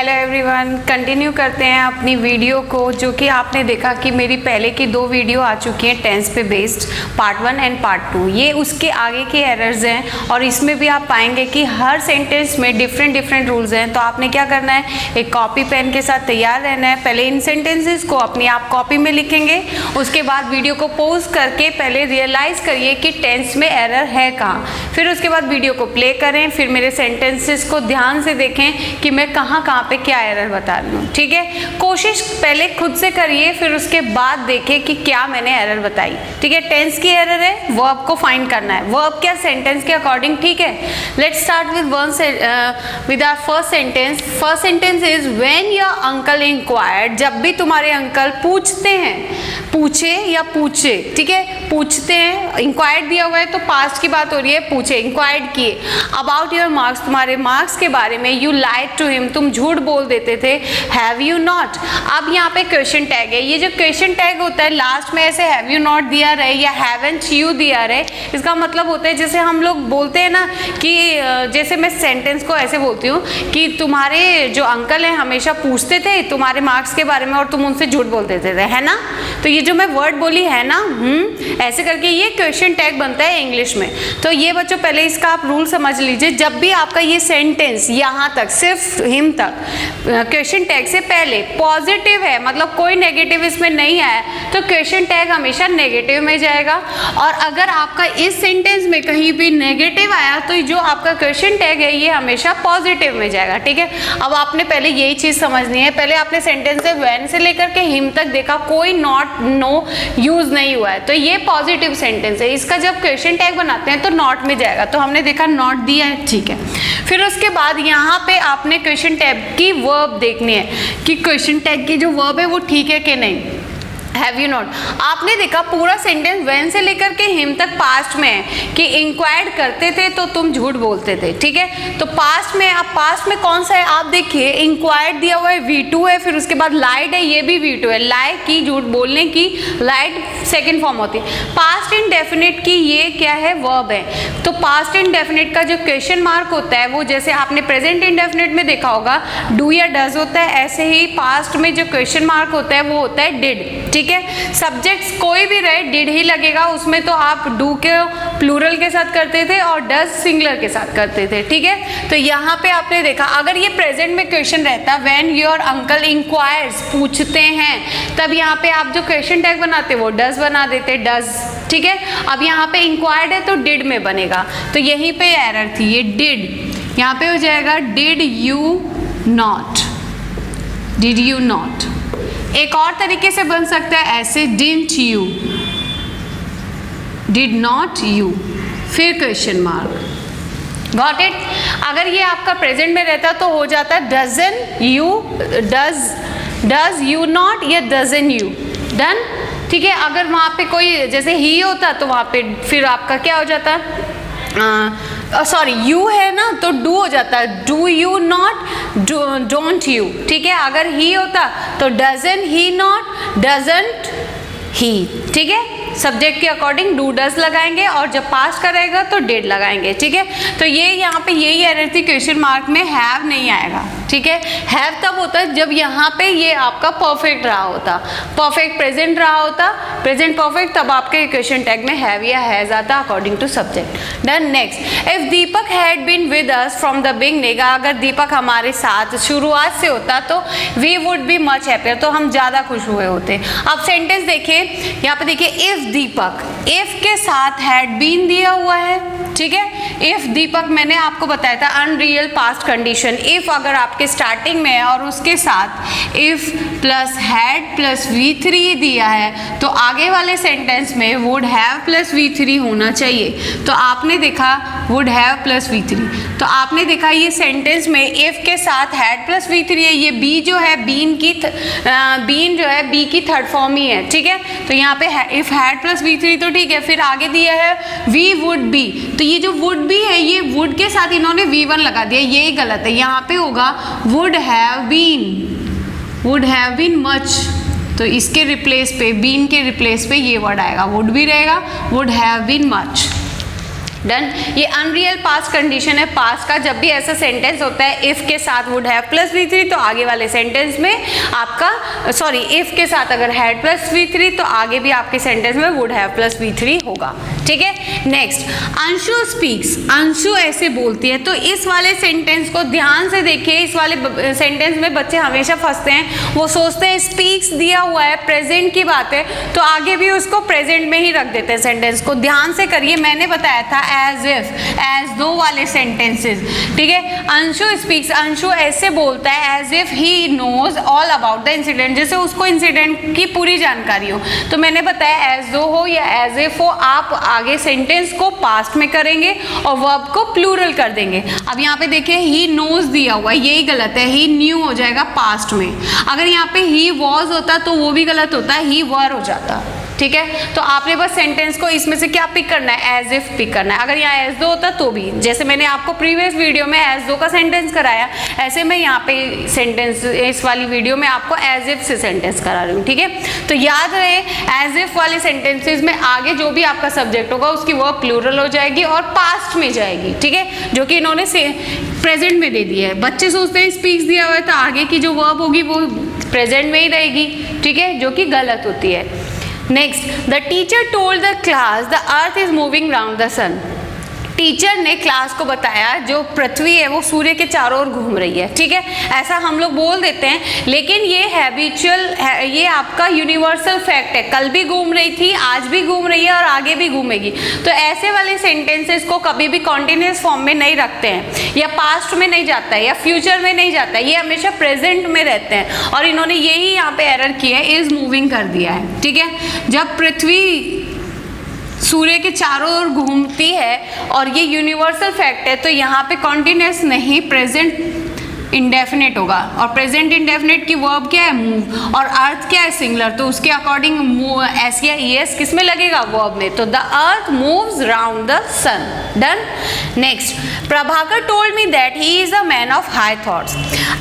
Hello everyone, continue करते हैं अपनी वीडियो को, जो कि आपने देखा कि मेरी पहले की 2 वीडियो आ चुकी हैं टेंस पे बेस्ड, पार्ट 1 एंड पार्ट 2। ये उसके आगे के एरर्स हैं और इसमें भी आप पाएंगे कि हर सेंटेंस में डिफरेंट रूल्स हैं। तो आपने क्या करना है, एक कॉपी पेन के साथ तैयार रहना है। पहले इन सेंटेंसेस को अपनी आप कॉपी में लिखेंगे, उसके बाद वीडियो को पॉज करके पहले रियलाइज़ करिए कि टेंस में एरर है कहाँ, फिर उसके बाद वीडियो को प्ले करें, फिर मेरे सेंटेंसेस को ध्यान से देखें कि मैं कहाँ पे क्या एरर बता रही हूँ। ठीक है, कोशिश पहले खुद से करिए, फिर उसके बाद देखें कि क्या मैंने एरर बताई। ठीक है, टेंस की एरर है, वर्ब को फाइंड करना है, वर्ब क्या सेंटेंस के अकॉर्डिंग। ठीक है, let's start with our first sentence. First sentence is when your uncle inquired, जब भी तुम्हारे अंकल पूछते हैं, पूछे या पूछे, ठीक है, पूछते हैं, इंक्वायर्ड दिया हुआ है तो पास्ट की बात हो रही है, पूछे, इंक्वायर्ड किए अबाउट योर मार्क्स, तुम्हारे मार्क्स के बारे में, यू लाइड टू हिम, तुम झूठ बोल देते थे, हैव यू नॉट। अब यहाँ पे क्वेश्चन टैग है, ये जो क्वेश्चन टैग होता है लास्ट में ऐसे हैव यू नॉट दिया रहे या हैवंट यू दिया रहे, इसका मतलब होता है जैसे हम लोग बोलते हैं ना कि जैसे मैं सेंटेंस को ऐसे बोलती हूँ कि तुम्हारे जो अंकल हैं हमेशा पूछते थे तुम्हारे मार्क्स के बारे में और तुम उनसे झूठ बोल देते थे, है ना। तो ये जो मैं वर्ड बोली है ना, ऐसे करके ये क्वेश्चन टैग बनता है इंग्लिश में। तो ये बच्चों पहले इसका आप रूल समझ लीजिए, जब भी आपका ये सेंटेंस यहाँ तक सिर्फ हिम तक क्वेश्चन टैग से पहले पॉजिटिव है, मतलब कोई नेगेटिव इसमें नहीं आया, तो क्वेश्चन टैग हमेशा नेगेटिव में जाएगा। और अगर आपका इस सेंटेंस में कहीं भी नेगेटिव आया तो जो आपका क्वेश्चन टैग है ये हमेशा पॉजिटिव में जाएगा। ठीक है, अब आपने पहले यही चीज़ समझनी है। पहले आपने सेंटेंस से व्हेन से लेकर के हिम तक देखा, कोई नॉट नो यूज नहीं हुआ है, तो ये पॉजिटिव सेंटेंस है। इसका जब क्वेश्चन टैग बनाते हैं तो नॉट में जाएगा, तो हमने देखा नॉट दिया है। ठीक है, फिर उसके बाद यहाँ पे आपने क्वेश्चन टैग की वर्ब देखनी है कि क्वेश्चन टैग की जो वर्ब है वो ठीक है कि नहीं। हैव यू नॉट, आपने देखा पूरा सेंटेंस व्हेन से लेकर के हिम तक पास्ट में है कि इंक्वायर्ड करते थे तो तुम झूठ बोलते थे। ठीक है, तो पास्ट में, अब पास्ट में कौन सा है आप देखिए, इंक्वायर्ड दिया हुआ है, V2 है, फिर उसके बाद लाइड है, ये भी V2 है, लाई की, झूठ बोलने की, लाइड सेकेंड फॉर्म होती है। पास्ट इंडेफिनिट की ये क्या है, वर्ब है। तो पास्ट इंडेफिनिट का जो क्वेश्चन मार्क होता है वो जैसे आपने प्रेजेंट इंडेफिनिट में देखा होगा डू या डज होता है, ऐसे ही पास्ट में जो क्वेश्चन मार्क होता है वो होता है डिड। ठीक है, सब्जेक्ट्स कोई भी रहे डिड ही लगेगा उसमें, तो आप डू के प्लूरल के साथ करते थे और डज सिंगुलर के साथ करते थे। ठीक है, तो यहाँ पे आपने देखा अगर ये प्रेजेंट में क्वेश्चन रहता व्हेन योर अंकल इंक्वायर्स, पूछते हैं, तब यहाँ पे आप जो क्वेश्चन टैग बनाते वो डज बना देते, डज। ठीक है, अब यहाँ पे इंक्वायर्ड है तो डिड में बनेगा, तो यहीं पे एरर थी, ये डिड यहाँ पे हो जाएगा did you not, did you not. एक और तरीके से बन सकता है ऐसे, didn't you, did not you, फिर क्वेश्चन मार्क। Got it. अगर ये आपका प्रेजेंट में रहता तो हो जाता doesn't you, does you not या डजन यू, डन। ठीक है, अगर वहाँ पे कोई जैसे ही होता तो वहाँ पे फिर आपका क्या हो जाता, सॉरी यू है ना तो डू हो जाता है, do you not, don't you. ठीक है, अगर ही होता तो doesn't he not, doesn't he. ठीक है, सब्जेक्ट के अकॉर्डिंग डू डज लगाएंगे और जब पास्ट करेगा तो डिड लगाएंगे। ठीक है, तो ये यहाँ पे यही एरर थी, क्वेश्चन मार्क में हैव नहीं आएगा। ठीक है, हैव तब होता है जब यहाँ पे ये आपका परफेक्ट रहा होता, परफेक्ट प्रेजेंट रहा होता, प्रेजेंट परफेक्ट, तब आपके क्वेश्चन टैग में हैव या हैज आता according to subject. Done. Next, if Deepak had been with us from the beginning, अगर दीपक हमारे साथ शुरुआत से होता तो we would be much happier, तो हम ज़्यादा खुश हुए होते। अब सेंटेंस देखिए, यहाँ पे देखिए इफ दीपक, इफ के साथ हैड बीन दिया हुआ है। ठीक है, इफ दीपक मैंने आपको बताया था अनरियल पास्ट कंडीशन, इफ अगर आपके स्टार्टिंग में है और उसके साथ if plus had plus V3 दिया है तो आगे वाले सेंटेंस में वुड हैव प्लस V3 होना चाहिए। तो आपने देखा वुड हैव प्लस V3, तो आपने देखा ये सेंटेंस में इफ के साथ हैड प्लस V3 है, ये बी जो है बीन जो है बी की थर्ड फॉर्म ही है। ठीक है, तो यहाँ पे इफ हैड प्लस V3 तो ठीक है, फिर आगे दिया है वी वुड बी, तो ये जो वुड बी है ये वुड के साथ इन्होंने V1 लगा दिया, ये गलत है। यहाँ पे होगा वुड हैव बीन मच, तो इसके रिप्लेस पे बीन के रिप्लेस पे ये वर्ड आएगा, वुड भी रहेगा, would have been much. Done. ये अनरियल पास्ट कंडीशन है पास्ट का। जब भी ऐसा सेंटेंस होता है इफ के साथ वुड हैव प्लस V3 तो आगे वाले सेंटेंस में आपका सॉरी इफ के साथ अगर हैड प्लस V3 तो आगे भी आपके सेंटेंस में वुड हैव प्लस V3 होगा। ठीक है। नेक्स्ट, अंशु स्पीक्स, अंशु ऐसे बोलती है। तो इस वाले सेंटेंस को ध्यान से देखिए। इस वाले सेंटेंस में बच्चे हमेशा फंसते हैं, वो सोचते हैं स्पीक्स दिया हुआ है, प्रेजेंट की बात है, तो आगे भी उसको प्रेजेंट में ही रख देते हैं सेंटेंस को। ध्यान से करिए, मैंने बताया था एज इफ, एज दो वाले सेंटेंसेस। ठीक है। अंशु स्पीक्स, अंशु ऐसे बोलता है as if he knows all about the incident, जैसे उसको इंसिडेंट की पूरी जानकारी हो। तो मैंने बताया एज दो हो या एज इफ हो, आप आगे सेंटेंस को पास्ट में करेंगे और वर्ब को प्लूरल कर देंगे। अब यहाँ पे देखिए ही नोज दिया हुआ है, यही गलत है, ही न्यू हो जाएगा पास्ट में। अगर यहाँ पे ही वॉज होता तो वो भी गलत होता, ही वर हो जाता। ठीक है। तो आपने बस सेंटेंस को इसमें से क्या पिक करना है, एज इफ पिक करना है। अगर यहाँ एज दो होता तो भी, जैसे मैंने आपको प्रीवियस वीडियो में एज दो का सेंटेंस कराया, ऐसे मैं यहाँ पे सेंटेंस इस वाली वीडियो में आपको एज इफ से सेंटेंस करा रही हूँ। ठीक है। तो याद रहे एज इफ वाले सेंटेंसेज में आगे जो भी आपका सब्जेक्ट होगा उसकी वर्ब प्लूरल हो जाएगी और पास्ट में जाएगी। ठीक है, जो कि इन्होंने प्रेजेंट में दे दिया है। बच्चे सोचते हैं स्पीक्स दिया हुआ है तो आगे की जो वर्ब होगी वो प्रेजेंट में ही रहेगी। ठीक है, जो कि गलत होती है। Next, the teacher told the class the earth is moving round the sun. Teacher ने क्लास को बताया जो पृथ्वी है वो सूर्य के चारों ओर घूम रही है। ठीक है, ऐसा हम लोग बोल देते हैं, लेकिन ये हैबिचुअल है, ये आपका यूनिवर्सल फैक्ट है। कल भी घूम रही थी, आज भी घूम रही है और आगे भी घूमेगी। तो ऐसे वाले सेंटेंसेस को कभी भी कॉन्टिन्यूस फॉर्म में नहीं रखते हैं, या पास्ट में नहीं जाता है, या फ्यूचर में नहीं जाता है, ये हमेशा प्रेजेंट में रहते हैं। और इन्होंने यही यहाँ पे एरर किया है, इज मूविंग कर दिया है। ठीक है, जब पृथ्वी सूर्य के चारों ओर घूमती है और ये यूनिवर्सल फैक्ट है, तो यहाँ पे कॉन्टिन्यूस नहीं, प्रेजेंट इंडेफिनिट होगा। और प्रेजेंट इंडेफिनिट की वर्ब क्या है, मूव, और अर्थ क्या है, सिंगुलर, तो उसके अकॉर्डिंग एस या ईएस किस में लगेगा, वर्ब में। तो the earth moves round the sun. Done. Next, Prabhakar told me that he is a man of high thoughts.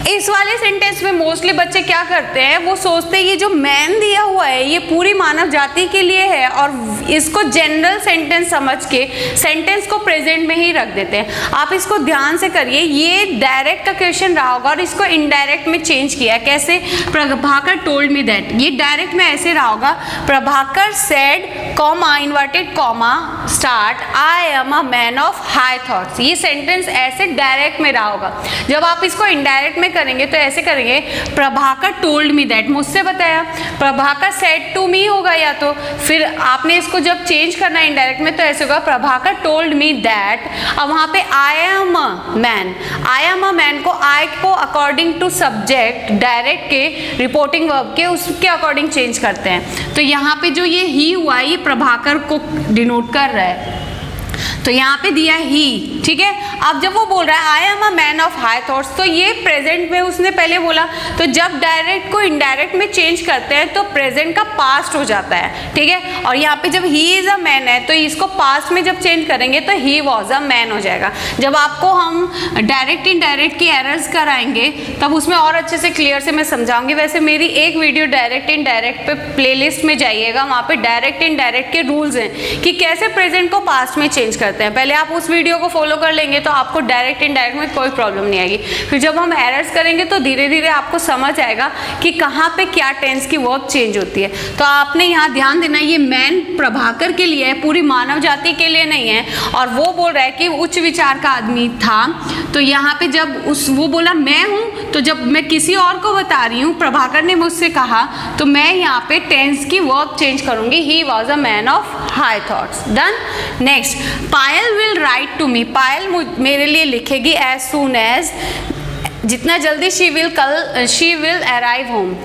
इस वाले सेंटेंस में मोस्टली बच्चे क्या करते हैं, वो सोचते हैं ये जो मैन दिया हुआ है ये पूरी मानव जाति के लिए है, और इसको जनरल सेंटेंस समझ के सेंटेंस को प्रेजेंट में ही रख देते हैं। आप इसको ध्यान से करिए, ये डायरेक्ट का क्वेश्चन रहा होगा और इसको इनडायरेक्ट में चेंज किया। कैसे, प्रभाकर टोल्ड मी दैट, ये डायरेक्ट में ऐसे रहा होगा, Prabhakar said comma inverted comma start I am a man of high thoughts. ये सेंटेंस ऐसे डायरेक्ट में रहा होगा। जब आप इसको इनडायरेक्ट में करेंगे तो ऐसे करेंगे, प्रभाकर टोल्ड मी दैट, मुझसे बताया, प्रभाकर सेड टू मी होगा, या तो फिर आपने इसको जब चेंज करना है इनडायरेक्ट में तो ऐसे होगा, प्रभाकर टोल्ड मी दैट। अब वहाँ पे आई am a man, I am a man को आई को अकॉर्डिंग टू सब्जेक्ट डायरेक्ट के रिपोर्टिंग वर्ब के उसके अकॉर्डिंग चेंज करते हैं। तो यहाँ पे जो ये ही हुआ ये प्रभाकर को डिनोट कर रहा है, तो यहाँ पे दिया ही। ठीक है, अब जब वो बोल रहा है आई am a man of high thoughts, तो ये प्रेजेंट में उसने पहले बोला, तो जब डायरेक्ट को इनडायरेक्ट में चेंज करते हैं तो प्रेजेंट का पास्ट हो जाता है। ठीक है, और यहाँ पे जब ही इज अ मैन है तो इसको पास्ट में जब चेंज करेंगे तो ही वॉज अ मैन हो जाएगा। जब आपको हम डायरेक्ट इनडायरेक्ट की एरर्स कराएंगे तब उसमें और अच्छे से क्लियर से मैं समझाऊंगी। वैसे मेरी एक वीडियो डायरेक्ट इनडायरेक्ट पे प्लेलिस्ट में जाइएगा, वहाँ पे डायरेक्ट इनडायरेक्ट के रूल्स हैं कि कैसे प्रेजेंट को पास्ट में चेंज करते हैं। पहले आप उस वीडियो को फॉलो कर लेंगे तो आपको डायरेक्ट इनडायरेक्ट में कोई प्रॉब्लम नहीं आएगी। फिर जब हम एरर्स करेंगे तो धीरे धीरे आपको समझ आएगा कि कहाँ पे क्या टेंस की वर्ब चेंज होती है। तो आपने यहाँ ध्यान देना, ये मैन प्रभाकर के लिए है, पूरी मानव जाति के लिए नहीं है। और वो बोल रहा है कि उच्च विचार का आदमी था, तो यहाँ पे जब वो बोला मैं हूँ, तो जब मैं किसी और को बता रही हूँ, प्रभाकर ने मुझसे कहा, तो मैं यहाँ पे टेंस की वर्ब चेंज करूंगी, he was a man of high thoughts. Done. Next, Payal will write to me, Payal मेरे लिए लिखेगी एज सून एज, जितना जल्दी शी विल अराइव होम,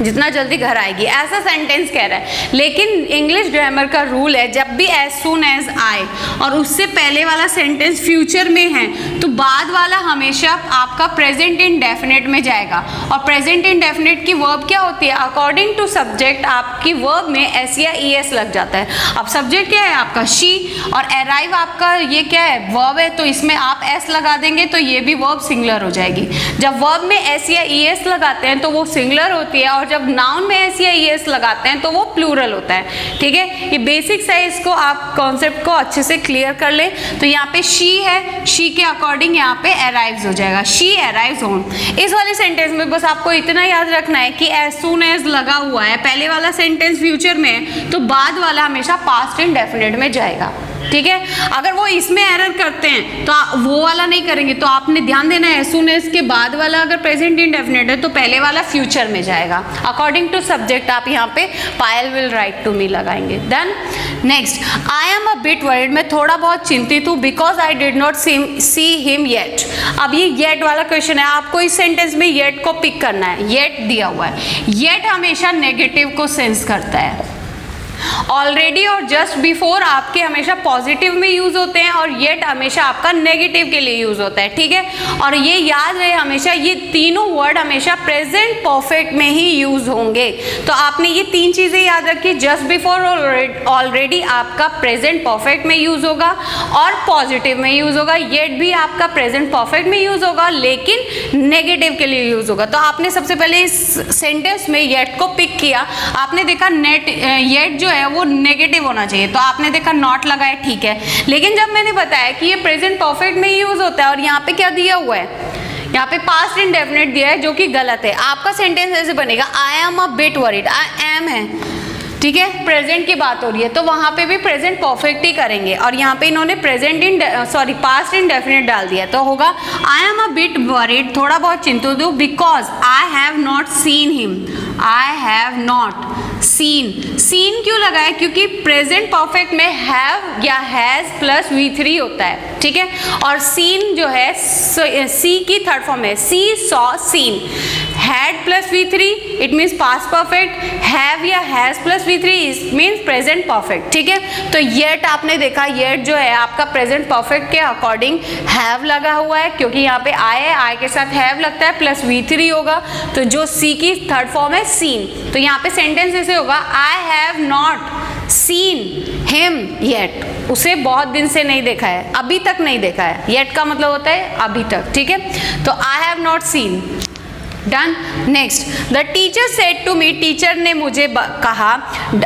जितना जल्दी घर आएगी, ऐसा सेंटेंस कह रहा है। लेकिन इंग्लिश ग्रामर का रूल है, जब भी एज सून एज आए और उससे पहले वाला सेंटेंस फ्यूचर में है तो बाद वाला हमेशा आपका प्रेजेंट इंडेफिनिट में जाएगा। और प्रेजेंट इंडेफिनिट की वर्ब क्या होती है, अकॉर्डिंग टू सब्जेक्ट आपकी वर्ब में एस या ई एस लग जाता है। अब सब्जेक्ट क्या है आपका शी, और अराइव आपका ये क्या है, वर्ब है, तो इसमें आप एस लगा देंगे तो ये भी वर्ब सिंगुलर हो जाएगी। जब वर्ब में एस या ई एस लगाते हैं तो वो सिंगुलर होती है, और जब नाउन में एस या ईएस लगाते हैं तो वो प्लूरल होता है, ठीक है। ये बेसिक्स है, इसको आप कॉन्सेप्ट को अच्छे से क्लियर कर ले। तो यहाँ पे शी है, शी के अकॉर्डिंग यहाँ पे अराइव्स हो जाएगा, शी अराइव्स होम। इस वाले सेंटेंस में बस आपको इतना याद रखना है कि एज सून एज लगा हुआ है, पहले वाला सेंटेंस फ्यूचर में है तो बाद वाला हमेशा पास्ट इंडेफिनिट में जाएगा, ठीक है। अगर वो इसमें एरर करते हैं तो वो वाला नहीं करेंगे, तो आपने ध्यान देना है एज सून एज के बाद वाला अगर प्रेजेंट इंडेफिनिट है तो पहले वाला फ्यूचर में जाएगा। अकॉर्डिंग टू सब्जेक्ट आप यहाँ पे Payal will write to me लगाएंगे। Then next, I am a bit worried, मैं थोड़ा बहुत चिंतित हूँ, because I did not see him yet. अब ये येट वाला क्वेश्चन है, आपको इस सेंटेंस में येट को पिक करना है। येट दिया हुआ है, येट हमेशा नेगेटिव को सेंस करता है। ऑलरेडी और जस्ट बिफोर आपके हमेशा पॉजिटिव में यूज होते हैं और येट हमेशा आपका नेगेटिव के लिए यूज होता है, ठीक है। और ये याद रहे हमेशा, ये तीनों वर्ड हमेशा प्रेजेंट परफेक्ट में ही यूज होंगे। तो आपने ये तीन चीजें याद रखी, जस्ट बिफोर और ऑलरेडी आपका प्रेजेंट परफेक्ट में यूज होगा और पॉजिटिव में यूज होगा। येट भी आपका प्रेजेंट परफेक्ट में यूज होगा लेकिन नेगेटिव के लिए यूज होगा। तो आपने सबसे पहले इस सेंटेंस में येट को पिक किया, आपने देखा येट जो है वो नेगेटिव होना चाहिए, तो आपने देखा नॉट लगाया, ठीक है। लेकिन जब मैंने बताया कि ये प्रेजेंट परफेक्ट में यूज होता है और यहाँ पे क्या दिया हुआ है, यहाँ पे पास्ट इंडेफिनिट दिया है जो कि गलत है। आपका सेंटेंस ऐसे बनेगा, आई am a bit worried, I am है, ठीक है, प्रेजेंट की बात हो रही है तो वहां पे भी प्रेजेंट परफेक्ट ही करेंगे और यहाँ पे इन्होंने पास्ट इंडेफिनिट डाल दिया, तो होगा I am a bit worried, थोड़ा बहुत चिंतित हूँ, because I have not seen him. I have not seen, seen क्यों लगाया, क्योंकि प्रेजेंट परफेक्ट में हैव या हैज प्लस V3 होता है, ठीक है। और सीन जो है सी की थर्ड फॉर्म है, see saw seen. Had plus V3 it means past perfect, have या has plus V3 it means present perfect, ठीक है। तो येट आपने देखा, येट जो है आपका प्रेजेंट परफेक्ट के अकॉर्डिंग हैव लगा हुआ है, क्योंकि यहाँ पे आई है, आई के साथ हैव लगता है प्लस V3 होगा, तो जो सी की थर्ड फॉर्म है सीन। तो यहाँ पे सेंटेंस ऐसे होगा, आई have not seen him yet, उसे बहुत दिन से नहीं देखा है, अभी तक नहीं देखा है। येट का मतलब होता है अभी तक, ठीक है। तो I have not seen, done. Next, the teacher said to me, teacher ने मुझे कहा।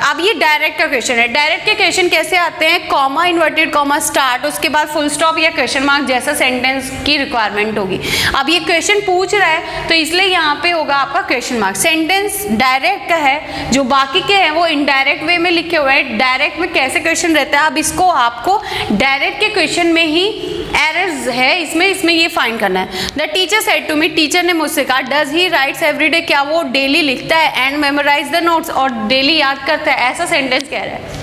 अब ये डायरेक्ट का क्वेश्चन है। डायरेक्ट के क्वेश्चन कैसे आते हैं, कॉमा, इन्वर्टेड कॉमा, स्टार्ट, उसके बाद फुल स्टॉप या क्वेश्चन मार्क जैसा सेंटेंस की रिक्वायरमेंट होगी। अब ये क्वेश्चन पूछ रहा है तो इसलिए यहाँ पे होगा आपका क्वेश्चन मार्क। सेंटेंस डायरेक्ट का है, जो बाकी के हैं वो इनडायरेक्ट वे में लिखे हुए हैं। डायरेक्ट में कैसे क्वेश्चन रहता है, अब इसको आपको डायरेक्ट के क्वेश्चन में ही एरर्स है इसमें ये फाइंड करना है। The teacher said to me, teacher ने मुझसे कहा, डज ही राइट्स एवरीडे, क्या वो डेली लिखता है, एंड मेमोराइज द नोट्स, और डेली याद करता है, ऐसा सेंटेंस कह रहा है।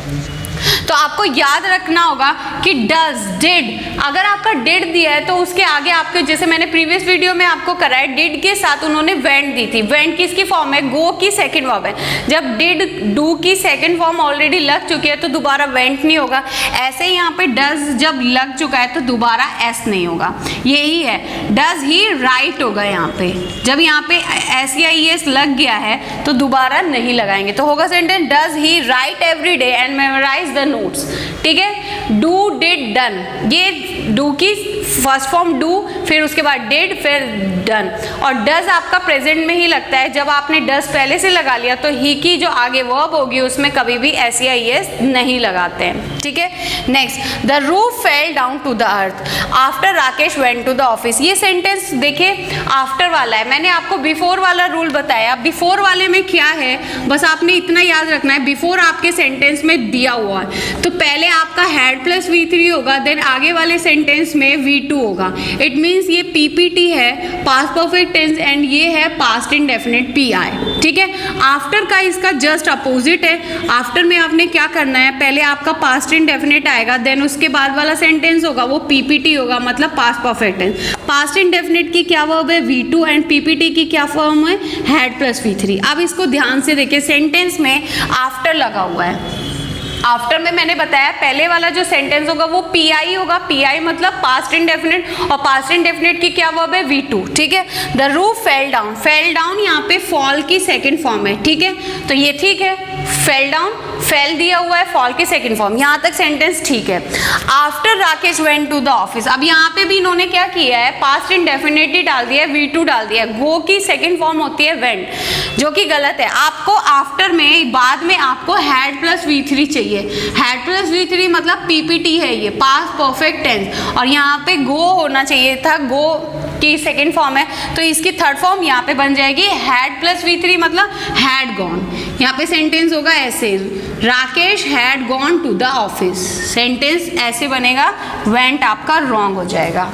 तो आपको याद रखना होगा कि डज, डिड, अगर आपका डिड दिया है तो उसके आगे आपके, जैसे मैंने प्रीवियस वीडियो में आपको कराया, डिड के साथ उन्होंने वेंट दी थी। वेंट किसकी फॉर्म है, गो की सेकंड फॉर्म है। जब डिड, डू की सेकंड फॉर्म ऑलरेडी लग चुकी है तो दोबारा वेंट नहीं होगा। ऐसे ही यहाँ पे डज जब लग चुका है तो दोबारा एस नहीं होगा, यही है। डज ही राइट होगा यहाँ पे, जब यहाँ पे एस या ई एस लग गया है तो दोबारा नहीं लगाएंगे, तो होगा sentence, does he write every day and memorize the notes, ठीक है। डू, डिड, डन, ये डू की फर्स्ट फॉर्म डू, फिर उसके बाद डिड, फिर डन। और डज आपका प्रेजेंट में ही लगता है, जब आपने डज पहले से लगा लिया तो ही की जो आगे वर्ब होगी उसमें कभी भी एस या एस नहीं लगाते हैं, ठीक है। Next, the roof fell down to the earth after Rakesh went to the office. ये सेंटेंस देखिए आफ्टर वाला है, मैंने आपको बिफोर वाला रूल बताया। बिफोर वाले में क्या है, बस आपने इतना याद रखना है, बिफोर आपके सेंटेंस में दिया हुआ है तो पहले आपका हैड प्लस V3 होगा, देन आगे वाले सेंटेंस में V2 होगा। इट मीन्स ये PPT है, पास्ट परफेक्ट टेंस, एंड ये है पास्ट इंडेफिनिट PI, ठीक है। आफ्टर का इसका जस्ट अपोजिट है। आफ्टर में आपने क्या करना है, पहले आपका पास्ट इंडेफिनिट आएगा, देन उसके बाद वाला सेंटेंस होगा वो PPT होगा, मतलब past perfect tense. Past indefinite की क्या वर्ब है, V2, एंड PPT की क्या फॉर्म है, हैड प्लस V3। अब इसको ध्यान से देखिए, सेंटेंस में आफ्टर लगा हुआ है। आफ्टर में मैंने बताया पहले वाला जो सेंटेंस होगा वो PI होगा, PI मतलब पास्ट इंडेफिनिट, और पास्ट इंडेफिनिट की क्या वर्ब है, V2, ठीक है। The roof fell down, fell down यहाँ पे फॉल की सेकंड फॉर्म है, ठीक है, तो ये ठीक है। फेल डाउन, फेल दिया हुआ है, फॉल की सेकंड फॉर्म, यहाँ तक सेंटेंस ठीक है। After Rakesh went to the office, अब यहाँ पे भी इन्होंने क्या किया है, पास्ट इंडेफिनिटली डाल दिया है, V2 डाल दिया है। गो की सेकंड फॉर्म होती है वेंट, जो कि गलत है। आपको आफ्टर में, बाद में आपको हैड प्लस V3 चाहिए। हैड प्लस V3 मतलब PPT है, ये पास्ट परफेक्ट टेंस, और यहाँ पे गो होना चाहिए था, गो की सेकेंड फॉर्म है, तो इसकी थर्ड फॉर्म यहाँ पे बन जाएगी हैड प्लस V3 मतलब हैड गॉन। यहाँ पे सेंटेंस होगा ऐसे, Rakesh had gone to the office, sentence ऐसे बनेगा, वेंट आपका रॉन्ग हो जाएगा।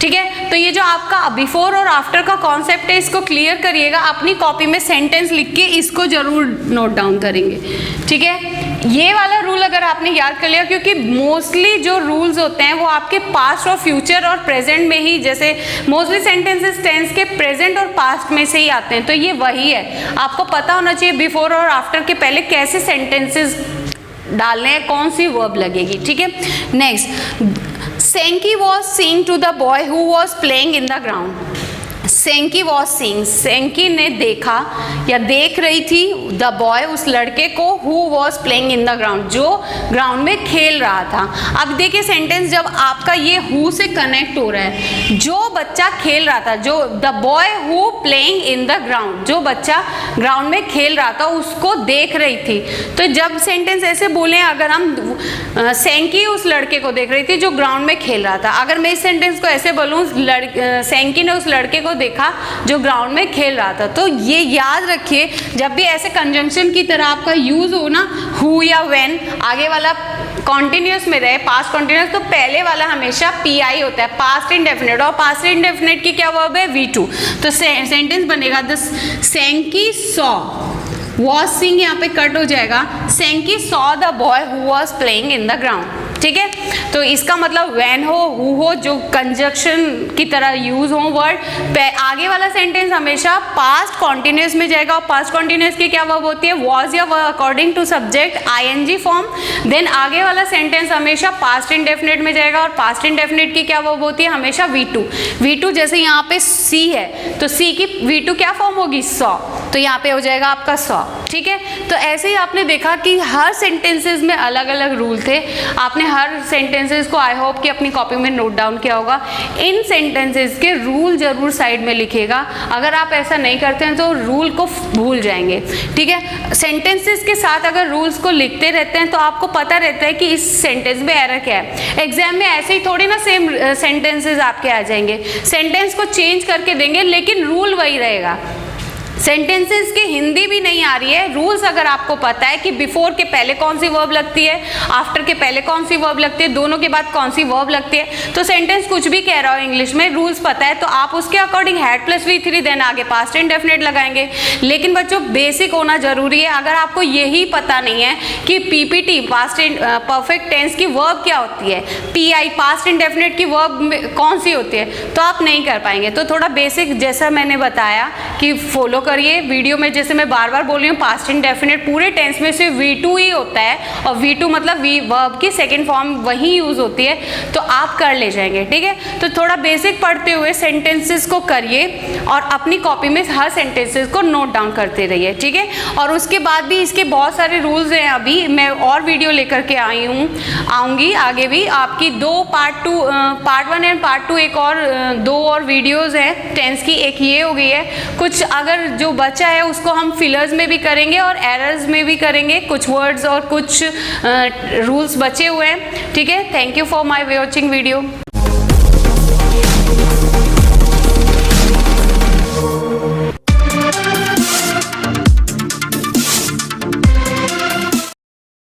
ठीक है, तो ये जो आपका बिफोर और आफ्टर का कॉन्सेप्ट है, इसको क्लियर करिएगा, अपनी कॉपी में सेंटेंस लिख के इसको जरूर नोट डाउन करेंगे। ठीक है, ये वाला रूल अगर आपने याद कर लिया, क्योंकि मोस्टली जो रूल्स होते हैं वो आपके पास्ट और फ्यूचर और प्रेजेंट में ही, जैसे मोस्टली सेंटेंसेस टेंस के प्रेजेंट और पास्ट में से ही आते हैं, तो ये वही है। आपको पता होना चाहिए बिफोर और आफ्टर के पहले कैसे सेंटेंसेस डालने हैं, कौन सी वर्ब लगेगी। ठीक है, next, Sankey was seeing to the boy who was playing in the ground. Sankey was seeing, Sankey ने देखा या देख रही थी, द बॉय उस लड़के को, who was playing in the ground, जो ग्राउंड में खेल रहा था। अब देखिए सेंटेंस जब आपका ये who से कनेक्ट हो रहा है, जो बच्चा खेल रहा था, जो the boy who playing in the ground, जो बच्चा ग्राउंड में खेल रहा था उसको देख रही थी। तो जब सेंटेंस ऐसे बोले, अगर हम सैंकी उस लड़के को देख रही थी जो ग्राउंड में खेल रहा था, अगर मैं इस सेंटेंस को ऐसे बोलूँ, सैंकी ने उस लड़के को देखा जो ग्राउंड में खेल रहा था, तो ये याद रखिए जब भी ऐसे कंजंक्शन की तरह आपका यूज हो ना, हु या व्हेन, आगे वाला कॉन्टिन्यूस में रहे, पास्ट कॉन्टिन्यूस, तो पहले वाला हमेशा PI होता है, पास्ट इंडेफिनिट, और पास्ट इंडेफिनिट की क्या वर्ब है, V2। तो सेंटेंस बनेगा, the Sanky saw, was seeing यहाँ पे कट हो जाएगा, Sanky saw the boy who was playing in the ground. ठीक है, तो इसका मतलब व्हेन हो, हु हो, जो कंजक्शन की तरह यूज हो वर्ड, आगे वाला सेंटेंस हमेशा पास्ट कॉन्टिन्यूस में जाएगा, और पास्ट कॉन्टिन्यूस की क्या वर्ब होती है, वॉज या verb according to subject ING form. Then आगे वाला सेंटेंस हमेशा पास्ट इंडेफिनिट में जाएगा, और पास्ट इंडेफिनिट की क्या वर्ब होती है, हमेशा V2। V2 जैसे यहाँ पे C है, तो C की V2 क्या फॉर्म होगी, सॉ, तो यहाँ पे हो जाएगा आपका सॉ। ठीक है, तो ऐसे ही आपने देखा कि हर सेंटेंसेस में अलग अलग रूल थे। आपने हर सेंटेंसेस को आई होप कि अपनी कॉपी में नोट डाउन किया होगा। इन सेंटेंसेस के रूल जरूर साइड में लिखिएगा, अगर आप ऐसा नहीं करते हैं तो रूल को भूल जाएंगे। ठीक है, सेंटेंसेस के साथ अगर रूल्स को लिखते रहते हैं तो आपको पता रहता है कि इस सेंटेंस में एरर क्या है। एग्जाम में ऐसे ही थोड़ी ना सेम सेंटेंसेस आपके आ जाएंगे, सेंटेंस को चेंज करके देंगे लेकिन रूल वही रहेगा। सेंटेंसेस की हिंदी भी नहीं आ रही है, रूल्स अगर आपको पता है कि बिफोर के पहले कौन सी वर्ब लगती है, आफ्टर के पहले कौन सी वर्ब लगती है, दोनों के बाद कौन सी वर्ब लगती है, तो सेंटेंस कुछ भी कह रहा हो इंग्लिश में, रूल्स पता है तो आप उसके according had plus V3 then आगे पास्ट इंडेफिनिट लगाएंगे। लेकिन बच्चों बेसिक होना जरूरी है। अगर आपको यही पता नहीं है कि PPT पास्ट परफेक्ट टेंस की वर्ब क्या होती है, PI पास्ट इंडेफिनिट की वर्ब कौन सी होती है, तो आप नहीं कर पाएंगे। तो थोड़ा बेसिक जैसा मैंने बताया कि फॉलो करिए। वीडियो में जैसे मैं बार बार बोल रही हूँ, पास्ट इंडेफिनिट पूरे टेंस में सिर्फ V2 ही होता है, और V2 मतलब वर्ब की सेकंड फॉर्म वही यूज होती है, तो आप कर ले जाएंगे। ठीक है, तो थोड़ा बेसिक पढ़ते हुए सेंटेंसेस को करिए और अपनी कॉपी में हर सेंटेंसेस को नोट डाउन करते रहिए। ठीक है, और उसके बाद भी इसके बहुत सारे रूल्स हैं, अभी मैं और वीडियो लेकर के आऊँगी आगे भी। आपकी दो पार्ट 1 एंड पार्ट 2 एक और दो और वीडियोज़ हैं टेंस की, एक ये हो गई है। कुछ अगर जो बचा है उसको हम फिलर्स में भी करेंगे और एरर्स में भी करेंगे, कुछ वर्ड्स और कुछ रूल्स बचे हुए हैं। ठीक है, thank you for my watching video.